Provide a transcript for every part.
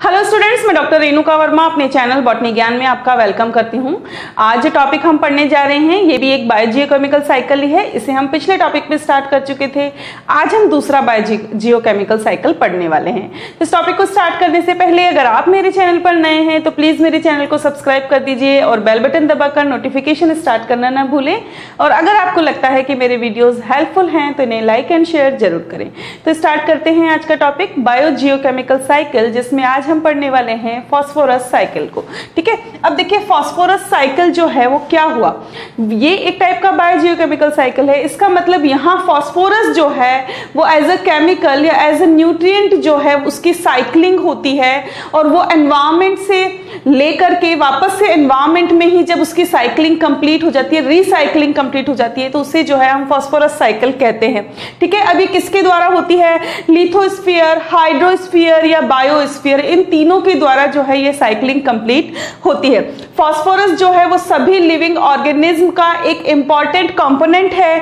Hello students, मैं doctor Renuka Verma अपने channel botany ज्ञान में आपका वेलकम करती हूं। आज जो टॉपिक हम पढ़ने जा रहे हैं ये भी एक बायोजियोकेमिकल साइकिल ही है। इसे हम पिछले टॉपिक में स्टार्ट कर चुके थे। आज हम दूसरा बायोजियोकेमिकल साइकिल पढ़ने वाले हैं। इस टॉपिक को स्टार्ट करने से पहले अगर आप मेरे चैनल पर नए हैं तो प्लीज मेरे चैनल को सब्सक्राइब कर दीजिए और बेल बटन दबाकर नोटिफिकेशन स्टार्ट करना ना भूलें। और अगर आपको लगता है कि मेरे वीडियोज हेल्पफुल हैं तो इन्हें लाइक एंड शेयर जरूर करें। तो स्टार्ट करते हैं आज का टॉपिक बायोजियोकेमिकल साइकिल, जिसमें आज हम पढ़ने वाले हैं फास्फोरस साइकिल को। ठीक है, अब देखिए फास्फोरस साइकिल जो है वो क्या हुआ। ये एक टाइप का बायोजियोकेमिकल साइकिल है। इसका मतलब यहाँ फास्फोरस जो है वो एज अ केमिकल या एज अ न्यूट्रिएंट जो है उसकी साइक्लिंग होती है और वो एनवायरमेंट से लेकर के वापस से एनवायरमेंट में ही जब उसकी साइक्लिंग कंप्लीट हो जाती है, रिसाइक्लिंग कंप्लीट हो जाती है, तो उसे जो है हम फास्फोरस साइकिल कहते हैं। ठीक है, अब ये किसके द्वारा होती है? लिथोस्फीयर, हाइड्रोस्फीयर या बायोस्फीयर, इन तीनों के द्वारा जो है ये साइक्लिंग कंप्लीट होती है। फास्फोरस जो है वो सभी लिविंग ऑर्गेनिज्म का एक इंपॉर्टेंट कंपोनेंट है,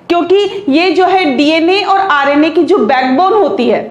क्योंकि ये जो है डीएनए और आरएनए की जो बैकबोन होती है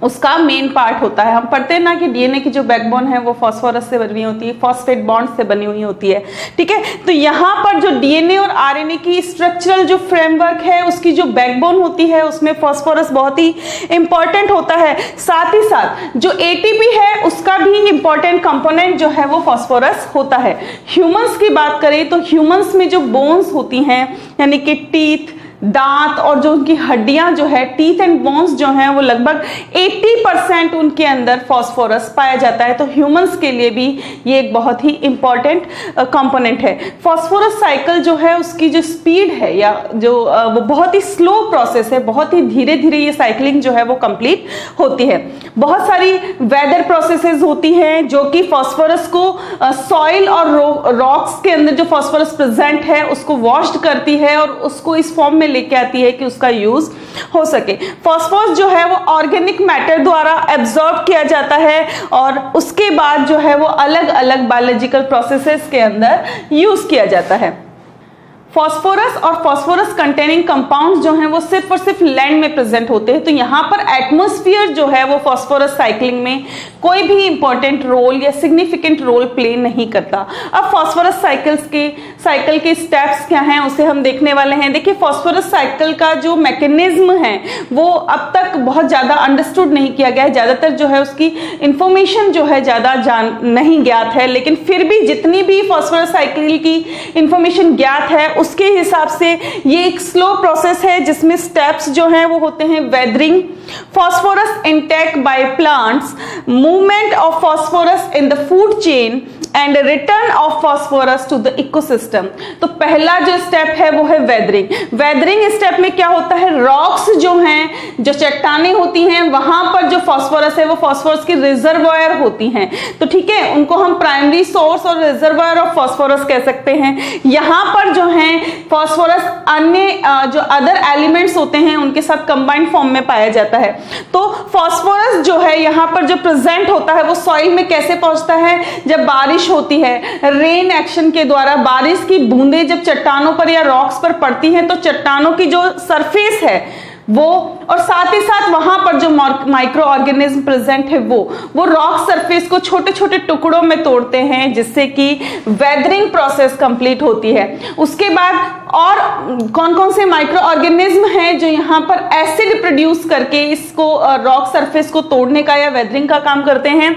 उसका मेन पार्ट होता है। हम पढ़ते हैं ना कि डीएनए की जो बैकबोन है वो फास्फोरस से बनी होती है, फॉस्फेट बॉन्ड से बनी हुई होती है। ठीक है, तो यहाँ पर जो डीएनए और आरएनए की स्ट्रक्चरल जो फ्रेमवर्क है उसकी जो बैकबोन होती है उसमें फास्फोरस बहुत ही इंपॉर्टेंट होता है। साथ ही साथ जो एटीपी है उसका भी इंपॉर्टेंट कंपोनेंट जो है वो फास्फोरस होता है। ह्यूमंस की बात करें तो ह्यूमंस में जो बोन्स होती हैं यानी कि टीथ, दांत और जो उनकी हड्डियां जो है, टीथ एंड बोन्स जो हैं, वो लगभग 80% उनके अंदर फास्फोरस पाया जाता है। तो ह्यूमंस के लिए भी ये एक बहुत ही इंपॉर्टेंट कंपोनेंट है। फास्फोरस साइकिल जो है उसकी जो स्पीड है या जो वो बहुत ही स्लो प्रोसेस है, बहुत ही धीरे धीरे ये साइक्लिंग जो है वो कंप्लीट होती है। बहुत सारी वेदर प्रोसेसेस होती हैं जो कि फास्फोरस को सॉइल और रॉक्स के अंदर जो फास्फोरस प्रेजेंट है उसको वॉश्ड करती है और उसको इस फॉर्म में लेके आती है कि उसका यूज हो सके। फास्फोरस जो है वो ऑर्गेनिक मैटर द्वारा एब्जॉर्ब किया जाता है और उसके बाद जो है वो अलग अलग बायोलॉजिकल प्रोसेसेस के अंदर यूज किया जाता है। फास्फोरस और फास्फोरस कंटेनिंग कंपाउंड्स जो हैं वो सिर्फ और सिर्फ लैंड में प्रेजेंट होते हैं। तो यहाँ पर एटमॉस्फेयर जो है वो फास्फोरस साइक्लिंग में कोई भी इंपॉर्टेंट रोल या सिग्निफिकेंट रोल प्ले नहीं करता। अब फास्फोरस साइकिल के स्टेप्स क्या हैं उसे हम देखने वाले हैं। देखिए, फास्फोरस साइकिल का जो मैकेनिज्म है वो अब तक बहुत ज्यादा अंडरस्टूड नहीं किया गया है। ज्यादातर जो है उसकी इंफॉर्मेशन जो है ज्यादा नहीं ज्ञात है, लेकिन फिर भी जितनी भी फास्फोरस साइकिल की इंफॉर्मेशन ज्ञात है उसके हिसाब से ये एक स्लो प्रोसेस है जिसमें स्टेप्स जो हैं वो होते हैं weathering, phosphorus intake by plants, movement of phosphorus in the food chain and return of phosphorus to the ecosystem. तो पहला जो स्टेप है वो है वेदरिंग। वेदरिंग स्टेप में क्या होता है, रॉक्स जो हैं, जो चट्टानें होती हैं, वहां पर जो फास्फोरस है वो फास्फोरस की रिजर्वायर होती हैं। तो ठीक है, उनको हम प्राइमरी सोर्स और रिजर्वायर ऑफ फास्फोरस कह सकते हैं। यहां पर जो है फास्फोरस अन्य जो अदर एलिमेंट्स होते हैं उनके साथ कंबाइंड फॉर्म में पाया जाता है। तो फास्फोरस जो है यहाँ पर जो प्रेजेंट होता है वो सॉइल में कैसे पहुंचता है? जब बारिश होती है, रेन एक्शन के द्वारा बारिश की बूंदें जब चट्टानों पर या रॉक्स पर पड़ती हैं तो चट्टानों की जो सरफेस है वो, और साथ ही साथ वहां पर जो माइक्रो ऑर्गेनिज्म प्रेजेंट है वो रॉक सरफेस को छोटे छोटे टुकड़ों में तोड़ते हैं जिससे कि वेदरिंग प्रोसेस कंप्लीट होती है। उसके बाद और कौन कौन से माइक्रो ऑर्गेनिज्म हैं जो यहाँ पर एसिड प्रोड्यूस करके इसको रॉक सरफेस को तोड़ने का या वेदरिंग का काम करते हैं?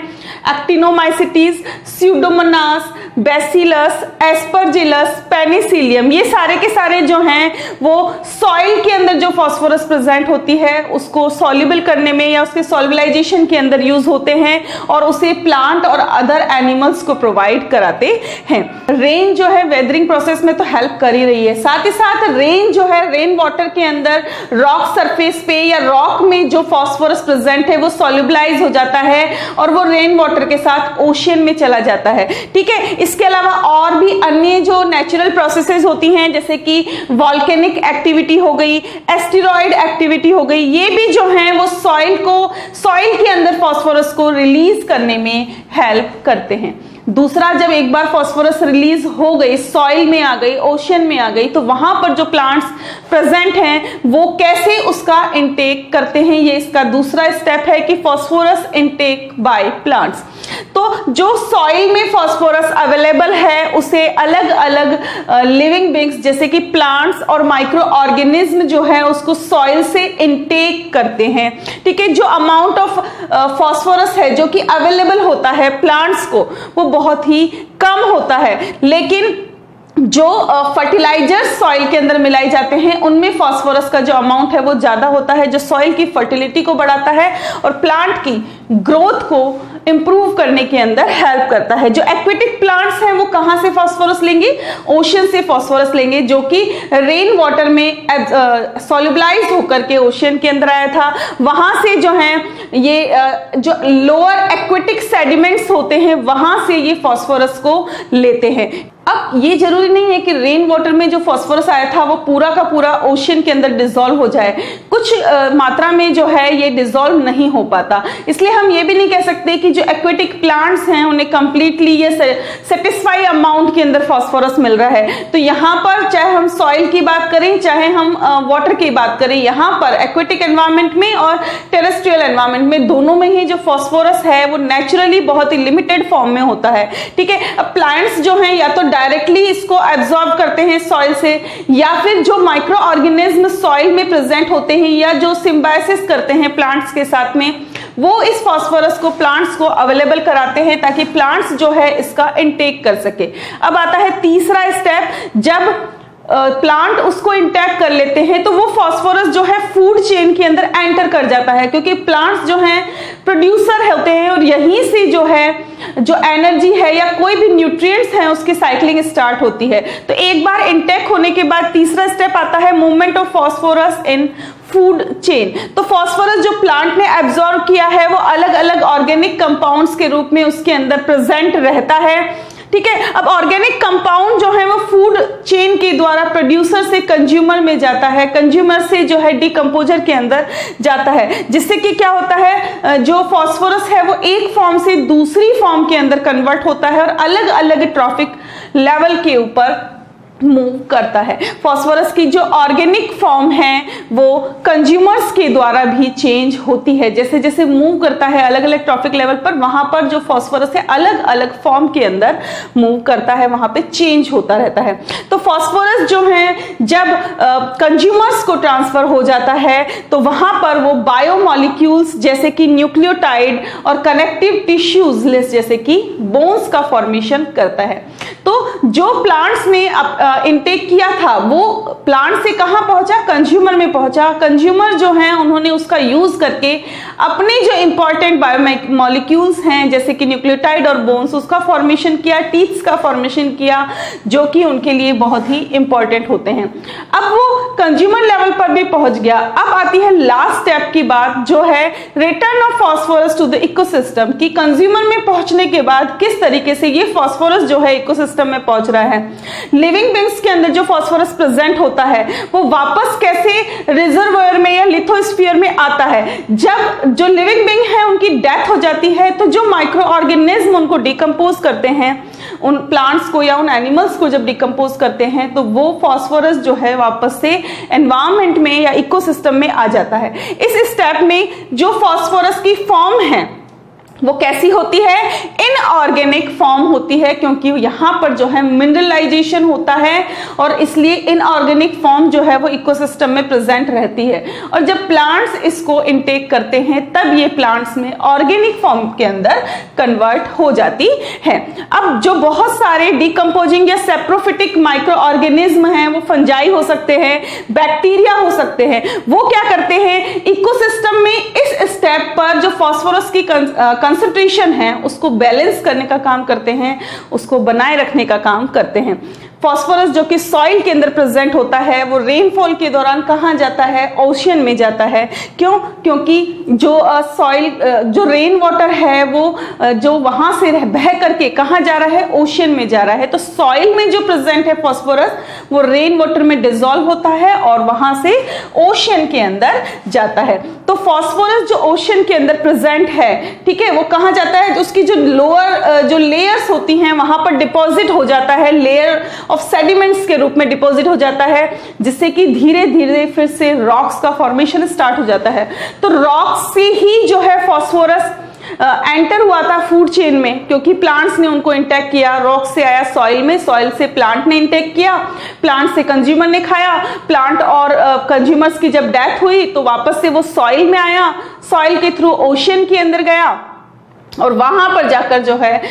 Actinomycetes, Pseudomonas, bacillus, Aspergillus, Penicillium, ये सारे के सारे जो हैं वो सॉइल के अंदर जो फास्फोरस प्रेजेंट होती है उसको सॉल्युबल करने में या उसके सॉल्युबलाइजेशन के अंदर यूज होते हैं और उसे प्लांट और अदर एनिमल्स को प्रोवाइड कराते हैं। रेन जो है वेदरिंग प्रोसेस में तो हेल्प कर ही रही है। साथ ही साथ रेन जो है, रेन वाटर के अंदर रॉक सरफेस पे या रॉक में जो फास्फोरस प्रेजेंट है वो सॉल्युबलाइज हो जाता है और वो रेन वाटर के साथ ओशियन में चला जाता है। ठीक है, इसके अलावा और भी अन्य जो नेचुरल प्रोसेसेस होती हैं जैसे कि वॉल्केनिक एक्टिविटी हो गई, एस्टेरॉइड एक्टिविटी हो गई, ये भी जो है वो सॉइल के अंदर फास्फोरस को रिलीज करने में हेल्प करते हैं। दूसरा, जब एक बार फास्फोरस रिलीज हो गई, सॉइल में आ गई, ओशन में आ गई, तो वहां पर जो प्लांट्स प्रेजेंट हैं वो कैसे उसका इनटेक करते हैं, ये इसका दूसरा स्टेप है कि फास्फोरस इनटेक बाय प्लांट्स। तो जो सॉइल में फास्फोरस अवेलेबल है उसे अलग अलग लिविंग बींग्स जैसे कि प्लांट्स और माइक्रो ऑर्गेनिज्म जो है उसको सॉइल से इनटेक करते हैं। ठीक है, जो अमाउंट ऑफ फास्फोरस है जो कि अवेलेबल होता है प्लांट्स को वो बहुत ही कम होता है, लेकिन जो फर्टिलाइजर सॉइल के अंदर मिलाए जाते हैं उनमें फास्फोरस का जो अमाउंट है वो ज्यादा होता है, जो सॉइल की फर्टिलिटी को बढ़ाता है और प्लांट की ग्रोथ को इंप्रूव करने के अंदर हेल्प करता है। जो एक्वेटिक प्लांट्स हैं वो कहां से फास्फोरस लेंगे? ओशन से फास्फोरस लेंगे, जो कि रेन वाटर में सॉल्युबलाइज होकर के ओशन के अंदर आया था। वहां से जो है ये जो लोअर एक्वेटिक सेडिमेंट्स होते हैं वहां से ये फास्फोरस को लेते हैं। अब ये जरूरी नहीं है कि रेन वाटर में जो फास्फोरस आया था वो पूरा का पूरा ओशन के अंदर डिसॉल्व हो जाए, कुछ मात्रा में जो है ये डिसॉल्व नहीं हो पाता। इसलिए हम ये भी नहीं कह सकते कि जो एक्वेटिक प्लांट्स हैं उन्हें कंप्लीटली ये सेटिस्फाई अमाउंट के अंदर फास्फोरस मिल रहा है। तो यहाँ पर चाहे हम सॉइल की बात करें चाहे हम वाटर की बात करें, यहाँ पर एक्वेटिक एनवायरमेंट में और टेरेस्ट्रियल एनवायरमेंट में दोनों में ही जो फास्फोरस है वो नेचुरली बहुत ही लिमिटेड फॉर्म में होता है। ठीक है, अब प्लांट्स जो हैं या तो डायरेक्टली इसको एब्जॉर्ब करते हैं सॉइल से, या फिर जो माइक्रो ऑर्गेनिज्म सॉइल में प्रेजेंट होते हैं या जो सिम्बायोसिस करते हैं प्लांट्स के साथ में, वो इस फास्फोरस को प्लांट्स को अवेलेबल कराते हैं ताकि प्लांट्स जो है इसका इनटेक कर सके। अब आता है तीसरा स्टेप, जब प्लांट उसको इंटेक कर लेते हैं तो वो फास्फोरस जो है फूड चेन के अंदर एंटर कर जाता है, क्योंकि प्लांट्स जो हैं प्रोड्यूसर होते हैं और यहीं से जो है जो एनर्जी है या कोई भी न्यूट्रिएंट्स हैं उसकी साइक्लिंग स्टार्ट होती है। तो एक बार इंटेक होने के बाद तीसरा स्टेप आता है movement of phosphorus in food chain. तो फास्फोरस जो प्लांट ने एब्जॉर्ब किया है वो अलग अलग ऑर्गेनिक कंपाउंड्स के रूप में उसके अंदर प्रेजेंट रहता है। ठीक है, अब ऑर्गेनिक कंपाउंड जो है वो फूड चेन के द्वारा प्रोड्यूसर से कंज्यूमर में जाता है, कंज्यूमर से जो है डिकम्पोजर के अंदर जाता है, जिससे कि क्या होता है जो फास्फोरस है वो एक फॉर्म से दूसरी फॉर्म के अंदर कन्वर्ट होता है और अलग अलग ट्रॉफिक लेवल के ऊपर मूव करता है। फास्फोरस की जो ऑर्गेनिक फॉर्म है वो कंज्यूमर्स के द्वारा भी चेंज होती है, जैसे जैसे मूव करता है अलग अलग ट्रॉफिक लेवल पर, वहां पर जो फास्फोरस है अलग अलग फॉर्म के अंदर मूव करता है, वहां पे चेंज होता रहता है। तो फास्फोरस जो है जब कंज्यूमर्स को ट्रांसफर हो जाता है तो वहां पर वो बायोमॉलिक्यूल्स जैसे कि न्यूक्लियोटाइड और कनेक्टिव टिश्यूज जैसे कि बोन्स का फॉर्मेशन करता है। तो जो प्लांट्स ने इनटेक किया था वो प्लांट से कहां पहुंचा? कंज्यूमर में पहुंचा। कंज्यूमर जो हैं उन्होंने उसका यूज करके अपने जो इंपॉर्टेंट बायोमॉलिक्यूल्स हैं जैसे कि न्यूक्लियोटाइड और बोन्स उसका फॉर्मेशन किया, टीथ्स का फॉर्मेशन किया, जो कि उनके लिए बहुत ही इंपॉर्टेंट होते हैं। अब वो कंज्यूमर लेवल पर भी पहुंच गया। अब आती है लास्ट स्टेप की बात, जो है return of phosphorus to the ecosystem, कि कंज्यूमर में पहुंचने के बाद किस तरीके से ये फास्फोरस जो है इकोसिस्टम में पहुंच रहा है। लिविंग बींग्स के अंदर जो फास्फोरस प्रेजेंट होता है वो वापस कैसे रिजर्वायर में या लिथोस्फीयर में आता है? जब जो लिविंग बींग है उनकी डेथ हो जाती है तो जो माइक्रो ऑर्गेनिज्म उनको डिकम्पोज करते हैं, उन प्लांट्स को या उन एनिमल्स को जब डिकम्पोज करते हैं तो वो फास्फोरस जो है वापस से एनवायरमेंट में या इकोसिस्टम में आ जाता है। इस स्टेप में जो फास्फोरस की फॉर्म है वो कैसी होती है? इनऑर्गेनिक फॉर्म होती है, क्योंकि यहाँ पर जो है मिनरलाइजेशन होता है और इसलिए इनऑर्गेनिक फॉर्म जो है वो इकोसिस्टम में प्रेजेंट रहती है। और जब प्लांट्स इसको इनटेक करते हैं तब ये प्लांट्स में ऑर्गेनिक फॉर्म के अंदर कन्वर्ट हो जाती है। अब जो बहुत सारे डिकम्पोजिंग या सेप्रोफिटिक माइक्रो ऑर्गेनिज्म हैं, वो फंजाई हो सकते हैं, बैक्टीरिया हो सकते हैं, वो क्या करते हैं? इकोसिस्टम में इस स्टेप पर जो फास्फोरस की कंसंट्रेशन है उसको बैलेंस करने का काम करते हैं, उसको बनाए रखने का काम करते हैं। फॉस्फोरस जो कि सॉइल के अंदर प्रेजेंट होता है वो रेनफॉल के दौरान कहाँ जाता है, ओशियन में जाता है। क्यों? क्योंकि जो सॉइल जो रेन वाटर है वो जो वहां से बह करके कहाँ जा रहा है, ओशियन में जा रहा है। तो सॉइल में जो प्रेजेंट है फॉस्फोरस वो रेन वाटर में डिसॉल्व होता है और वहां से ओशियन के अंदर जाता है। तो फॉस्फोरस जो ओशियन के अंदर प्रेजेंट है, ठीक है, वो कहाँ जाता है, उसकी जो लोअर जो लेयर्स होती हैं वहां पर डिपॉजिट हो जाता है, लेयर ऑफ सेडिमेंट्स के रूप में डिपॉजिट हो जाता है, जिससे कि धीरे धीरे फिर से रॉक्स का फॉर्मेशन स्टार्ट हो जाता है। तो रॉक्स से ही जो है फॉस्फोरस एंटर हुआ था फूड चेन में, क्योंकि प्लांट्स ने उनको इंटेक किया। रॉक से आया सॉइल में, सॉइल से प्लांट ने इंटेक किया, प्लांट से कंज्यूमर ने खाया, प्लांट और कंज्यूमर्स की जब डेथ हुई तो वापस से वो सॉइल में आया, सॉइल के थ्रू ओशियन के अंदर गया और वहां पर जाकर जो है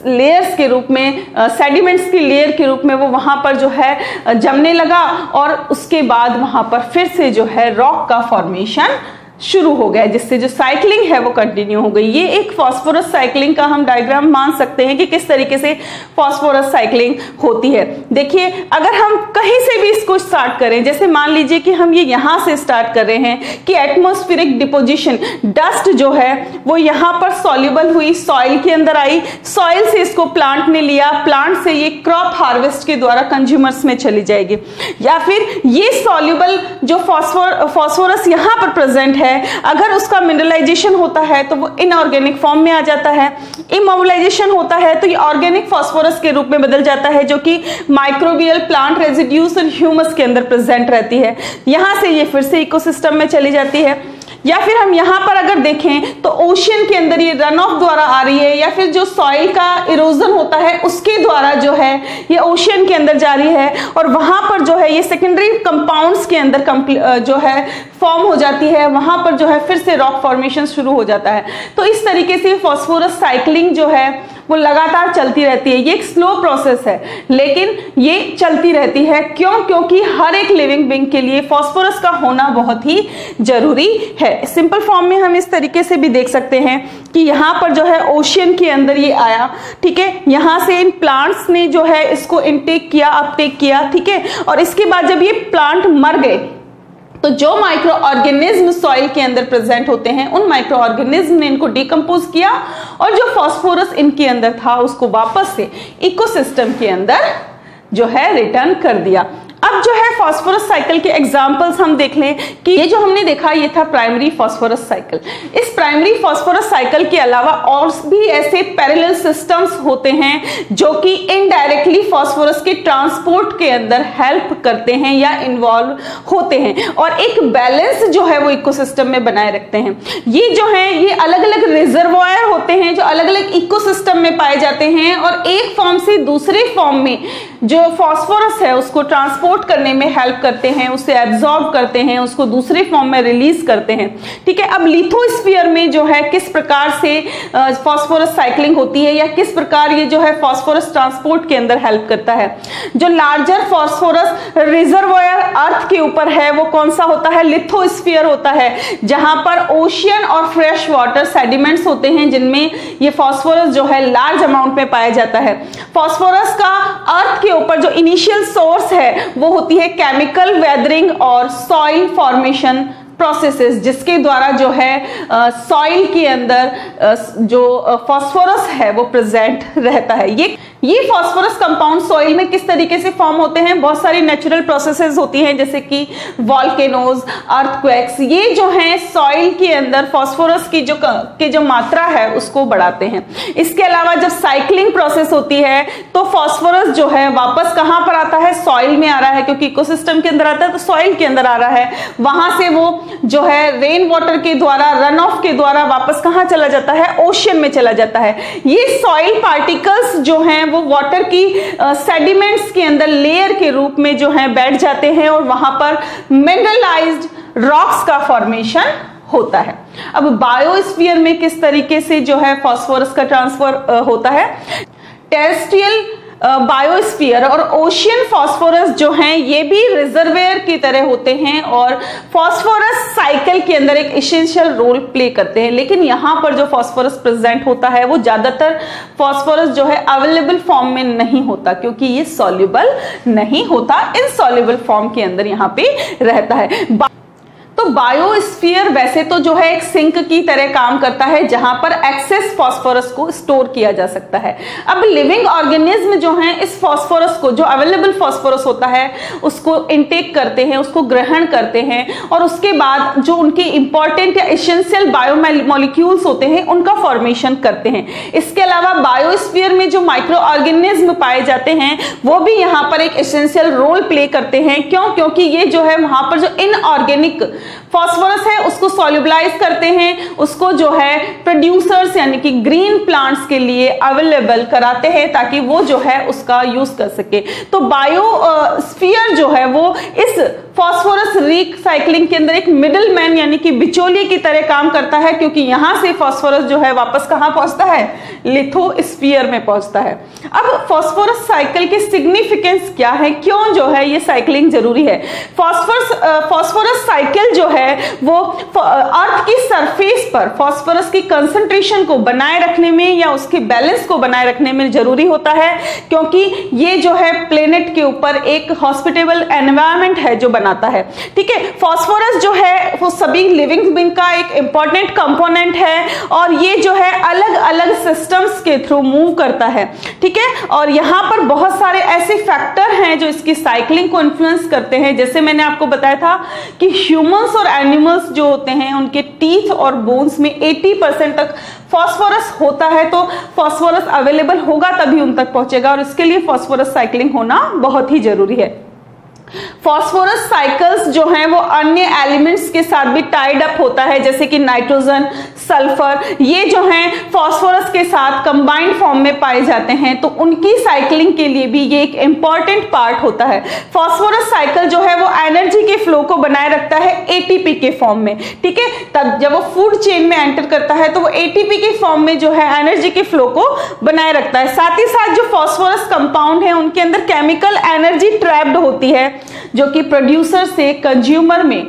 लेयर्स के रूप में, सेडिमेंट्स की लेयर के रूप में वो वहां पर जो है जमने लगा और उसके बाद वहां पर फिर से जो है रॉक का फॉर्मेशन शुरू हो गया, जिससे जो साइक्लिंग है वो कंटिन्यू हो गई। ये एक फास्फोरस साइक्लिंग का हम डायग्राम मान सकते हैं कि किस तरीके से फास्फोरस साइक्लिंग होती है। देखिए, अगर हम कहीं से भी इसको स्टार्ट करें, जैसे मान लीजिए कि हम ये यहां से स्टार्ट कर रहे हैं कि एटमॉस्फेरिक डिपोजिशन, डस्ट जो है वो यहां पर सॉल्युबल हुई, सॉइल के अंदर आई, सॉइल से इसको प्लांट ने लिया, प्लांट से ये क्रॉप हार्वेस्ट के द्वारा कंज्यूमर्स में चली जाएगी। या फिर ये सॉल्युबल जो फास्फोरस यहां पर प्रेजेंट है, अगर उसका मिनरलाइजेशन होता है तो वो इनऑर्गेनिक फॉर्म में आ जाता है, इमोबिलाइजेशन होता है तो ये ऑर्गेनिक फास्फोरस के रूप में बदल जाता है, जो कि माइक्रोबियल प्लांट रेजिड्यूज और ह्यूमस के अंदर प्रेजेंट रहती है। यहां से ये फिर से इकोसिस्टम में चली जाती है। या फिर हम यहां पर अगर देखें तो ओशियन के अंदर ये रन ऑफ द्वारा आ रही है, या फिर जो सॉइल का इरोजन होता है उसके द्वारा जो है ये ओशियन के अंदर जा रही है और वहां पर जो है ये सेकेंडरी कंपाउंड्स के अंदर जो है फॉर्म हो जाती है, वहां पर जो है फिर से रॉक फॉर्मेशन शुरू हो जाता है। तो इस तरीके से फास्फोरस साइक्लिंग जो है वो लगातार चलती रहती है। ये एक स्लो प्रोसेस है लेकिन ये चलती रहती है। क्यों? क्योंकि हर एक लिविंग बीइंग के लिए फास्फोरस का होना बहुत ही जरूरी है। सिंपल फॉर्म में हम इस तरीके से भी देख सकते हैं कि यहाँ पर जो है ओशियन के अंदर ये आया, ठीक है, यहाँ से इन प्लांट्स ने जो है इसको इनटेक किया, अपटेक किया, ठीक है, और इसके बाद जब ये प्लांट मर गए तो जो माइक्रो ऑर्गेनिज्म सॉइल के अंदर प्रेजेंट होते हैं उन माइक्रो ऑर्गेनिज्म ने इनको डिकम्पोज किया और जो फास्फोरस इनके अंदर था उसको वापस से इकोसिस्टम के अंदर जो है रिटर्न कर दिया। अब जो है फास्फोरस साइकिल के एग्जांपल्स हम देख लें कि ये जो हमने देखा ये था प्राइमरी फास्फोरस साइकिल। इस प्राइमरी फास्फोरस साइकिल के अलावा और भी ऐसे पैरेलल सिस्टम्स होते हैं जो कि इनडायरेक्टली फास्फोरस के ट्रांसपोर्ट के अंदर हेल्प करते हैं या इन्वॉल्व होते हैं और एक बैलेंस जो है वो इकोसिस्टम में बनाए रखते हैं। ये जो है ये अलग अलग रिजर्वायर होते हैं जो अलग अलग इकोसिस्टम में पाए जाते हैं और एक फॉर्म से दूसरे फॉर्म में जो फास्फोरस है उसको ट्रांसपोर्ट करने में हेल्प करते हैं, उसे एब्जॉर्ब करते हैं, उसको दूसरे फॉर्म में रिलीज करते हैं, ठीक है। अब लिथोस्फीयर में जो है किस प्रकार से फास्फोरस साइक्लिंग होती है या किस प्रकार ये जो है फास्फोरस ट्रांसपोर्ट के अंदर हेल्प करता है। जो लार्जर फास्फोरस रिजर्वायर अर्थ के ऊपर है वो कौन सा होता है? लिथोस्फीयर होता है, जहां पर ओशियन और फ्रेश वाटर सेडिमेंट्स होते हैं जिनमें ये फास्फोरस जो है लार्ज अमाउंट में पाया जाता है। फास्फोरस का अर्थ के ऊपर जो इनिशियल सोर्स है वो होती है केमिकल वेदरिंग और सॉइल फॉर्मेशन प्रोसेसेस, जिसके द्वारा जो है सॉइल के अंदर जो फास्फोरस है वो प्रेजेंट रहता है। ये फास्फोरस कंपाउंड सॉइल में किस तरीके से फॉर्म होते हैं? बहुत सारी नेचुरल प्रोसेसेस होती हैं जैसे कि वॉल्केनोज, अर्थक्वेक्स, ये जो हैं सॉइल के अंदर फास्फोरस की जो मात्रा है उसको बढ़ाते हैं। इसके अलावा जब साइक्लिंग प्रोसेस होती है तो फास्फोरस जो है वापस कहां पर आता है? सॉइल में आ रहा है, क्योंकि इकोसिस्टम के अंदर आता है तो सॉइल के अंदर आ रहा है। वहां से वो जो है रेन वाटर के द्वारा, रन ऑफ के द्वारा वापस कहां चला जाता है? ओशियन में चला जाता है। ये सॉइल पार्टिकल्स जो हैं वो वाटर की सेडिमेंट्स के अंदर लेयर के रूप में जो है बैठ जाते हैं और वहां पर मिनरलाइज्ड रॉक्स का फॉर्मेशन होता है। अब बायोस्फीयर में किस तरीके से जो है फास्फोरस का ट्रांसफर होता है? टेरेस्ट्रियल बायोस्फीयर और ओशियन फॉस्फोरस जो हैं ये भी रिजर्वेयर की तरह होते हैं और फॉस्फोरस साइकिल के अंदर एक एसेंशियल रोल प्ले करते हैं। लेकिन यहाँ पर जो फॉस्फोरस प्रेजेंट होता है वो ज्यादातर फॉस्फोरस जो है अवेलेबल फॉर्म में नहीं होता, क्योंकि ये सॉल्युबल नहीं होता, इनसॉल्युबल फॉर्म के अंदर यहाँ पे रहता है। तो बायोस्फीयर वैसे तो जो है एक सिंक की तरह काम करता है जहां पर एक्सेस फास्फोरस को स्टोर किया जा सकता है। अब लिविंग ऑर्गेनिज्म जो हैं इस फास्फोरस को, जो अवेलेबल फास्फोरस होता है उसको इनटेक करते हैं, उसको ग्रहण करते हैं और उसके बाद जो उनके इंपॉर्टेंट या एसेंशियल बायोमोलिक्यूल्स होते हैं उनका फॉर्मेशन करते हैं। इसके अलावा बायोस्फीयर में जो माइक्रो ऑर्गेनिज्म पाए जाते हैं वो भी यहाँ पर एक एसेंशियल रोल प्ले करते हैं। क्यों? क्योंकि ये जो है वहां पर जो इनऑर्गेनिक फॉस्फोरस है उसको सॉल्युबलाइज करते हैं, उसको जो है प्रोड्यूसर्स यानी कि ग्रीन प्लांट्स के लिए अवेलेबल कराते हैं ताकि वो जो है उसका यूज कर सके। तो बायोस्फीयर जो है वो इस फॉस्फोरस रिसाइक्लिंग के अंदर एक मिडिल मैन यानी कि बिचौलिए की तरह काम करता है, क्योंकि यहां से फॉस्फोरस जो है वापस कहां पहुंचता है? लिथोस्फीयर में पहुंचता है। अब फॉस्फोरस साइकिल की सिग्निफिकेंस क्या है, क्यों जो है ये साइक्लिंग जरूरी है? फॉस्फोरस साइकिल जो है वो अर्थ की सरफेस पर फॉस्फोरस की कंसंट्रेशन को बनाए रखने में या उसके बैलेंस को बनाए रखने में जरूरी होता है, क्योंकि ये जो है प्लेनेट के ऊपर एक हॉस्पिटेबल एनवायरनमेंट है जो बनाता है। ठीक है, फॉस्फोरस जो है वो सभी लिविंग बीइंग का एक इंपॉर्टेंट कंपोनेंट है और ये जो है अलग अलग सिस्टम्स के थ्रू मूव करता है। ठीक है, और यहां पर बहुत सारे ऐसे फैक्टर हैं जो इसकी साइक्लिंग को इन्फ्लुएंस करते हैं। जैसे मैंने आपको बताया था कि ह्यूमंस और एनिमल्स जो होते हैं उनके टीथ और बोन्स में 80% तक फॉस्फोरस होता है, तो फॉस्फोरस अवेलेबल होगा तभी उन तक पहुंचेगा और इसके लिए फॉस्फोरस साइक्लिंग होना बहुत ही जरूरी है। फॉस्फोरस साइकिल्स जो हैं वो अन्य एलिमेंट्स के साथ भी टाइड अप होता है, जैसे कि नाइट्रोजन, सल्फर, ये जो हैं फॉस्फोरस के साथ कंबाइंड फॉर्म में पाए जाते हैं, तो उनकी साइक्लिंग के लिए भी ये एक इंपॉर्टेंट पार्ट होता है। फॉस्फोरस साइकिल जो है वो एनर्जी के फ्लो को बनाए रखता है एटीपी के फॉर्म में। ठीक है, तब जब वो फूड चेन में एंटर करता है तो वो एटीपी के फॉर्म में जो है एनर्जी के फ्लो को बनाए रखता है। साथ ही साथ जो फॉस्फोरस कंपाउंड है उनके अंदर केमिकल एनर्जी ट्रैप्ड होती है जो कि प्रोड्यूसर से कंज्यूमर में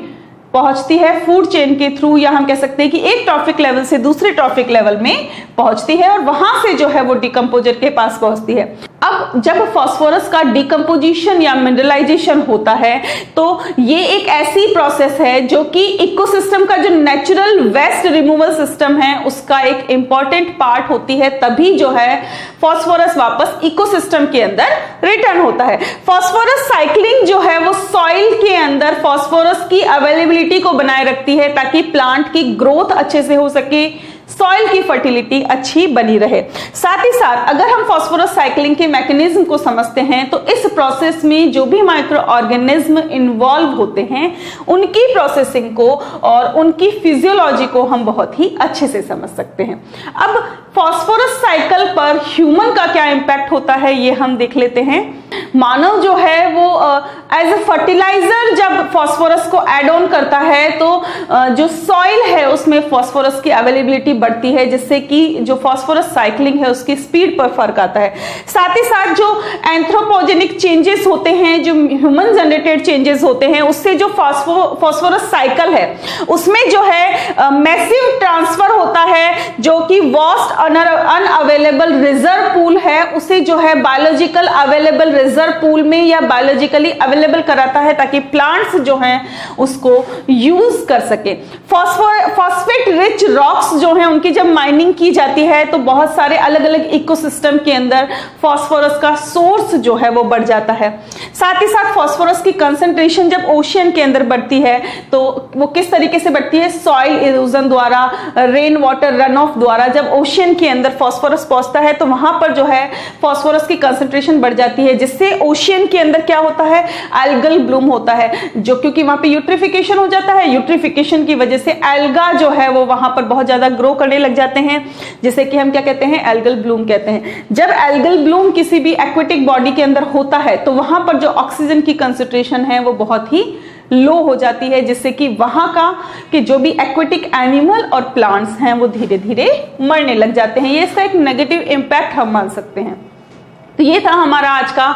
पहुंचती है फूड चेन के थ्रू, या हम कह सकते हैं कि एक ट्रॉफिक लेवल से दूसरे ट्रॉफिक लेवल में पहुंचती है और वहां से जो है वो डिकम्पोजर के पास पहुंचती है। अब जब फॉस्फोरस का डिकम्पोजिशन या मिनरलाइजेशन होता है तो ये एक ऐसी प्रोसेस है जो कि इकोसिस्टम का जो नेचुरल वेस्ट रिमूवल सिस्टम है उसका एक इंपॉर्टेंट पार्ट होती है, तभी जो है फॉस्फोरस वापस इकोसिस्टम के अंदर रिटर्न होता है। फॉस्फोरस साइक्लिंग जो है वो सॉइल के अंदर फॉस्फोरस की अवेलेबिलिटी को बनाए रखती है ताकि प्लांट की ग्रोथ अच्छे से हो सके, सॉइल की फर्टिलिटी अच्छी बनी रहे। साथ ही साथ अगर हम फॉस्फोरस साइक्लिंग के मैकेनिज्म को समझते हैं तो इस प्रोसेस में जो भी माइक्रो ऑर्गेनिज्म इन्वॉल्व होते हैं उनकी प्रोसेसिंग को और उनकी फिजियोलॉजी को हम बहुत ही अच्छे से समझ सकते हैं। अब फॉस्फोरस साइकिल पर ह्यूमन का क्या इंपैक्ट होता है ये हम देख लेते हैं। मानव जो है वो एज ए फर्टिलाइजर जब फॉस्फोरस को एड ऑन करता है तो जो सॉइल है उसमें फॉस्फोरस की अवेलेबिलिटी बढ़ती है, जिससे कि जो फॉस्फोरस साइक्लिंग है उसकी स्पीड पर फर्क आता है। साथ ही साथ जो एंथ्रोपोजेनिक चेंजेस होते हैं, जो ह्यूमन जनरेटेड चेंजेस होते हैं, उससे जो फॉस्फोरस साइकिल है उसमें जो है मैसिव ट्रांसफर होता है, जो कि वास्ट अनअवेलेबल रिजर्व पूल है उसे जो है बायोलॉजिकल अवेलेबल रिजर्व पूल में या बायोलॉजिकली अवेलेबल कराता है ताकि प्लांट्स जो हैं उसको यूज कर सके। फॉस्फेट रिच रॉक्स जो हैं उनकी जब माइनिंग की जाती है तो बहुत सारे अलग अलग इकोसिस्टम के अंदर फॉस्फोरस का सोर्स जो है वो बढ़ जाता है। साथ ही साथ फॉस्फोरस की कंसंट्रेशन जब ओशियन के अंदर बढ़ती है तो वो किस तरीके से बढ़ती है? सॉइल इरोजन द्वारा, रेन वाटर रन ऑफ द्वारा। जब ओशियन के अंदर फॉस्फोरस पहुंचता है तो वहां पर जो है फॉस्फोरस की कंसंट्रेशन बढ़ जाती है, जिससे ओशियन के अंदर क्या होता है? एल्गल ब्लूम होता है, जो क्योंकि वहां पे यूट्रिफिकेशन हो जाता है, यूट्रिफिकेशन की वजह से एल्गा जो है वो वहां पर बहुत ज्यादा ग्रो करने लग जाते हैं, जिसे कि हम क्या कहते हैं? एल्गल ब्लूम कहते हैं। जब एल्गल ब्लूम किसी भी एक्वेटिक बॉडी के अंदर होता है तो वहां पर जो ऑक्सीजन की कंसंट्रेशन है वो बहुत ही लो हो जाती है, जिससे कि वहां का कि जो भी एक्वेटिक एनिमल और प्लांट्स हैं वो धीरे धीरे मरने लग जाते हैं। ये इसका एक नेगेटिव इंपैक्ट हम मान सकते हैं। तो ये था हमारा आज का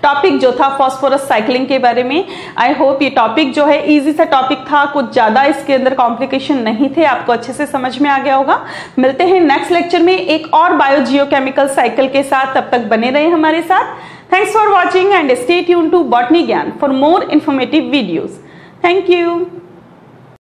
टॉपिक जो था फास्फोरस साइक्लिंग के बारे में। आई होप ये टॉपिक जो है इजी सा टॉपिक था, कुछ ज्यादा इसके अंदर कॉम्प्लिकेशन नहीं थे, आपको अच्छे से समझ में आ गया होगा। मिलते हैं नेक्स्ट लेक्चर में एक और बायोजियोकेमिकल साइकिल के साथ, तब तक बने रहे हमारे साथ। Thanks for watching and stay tuned to botany Gyan for more informative videos. Thank you.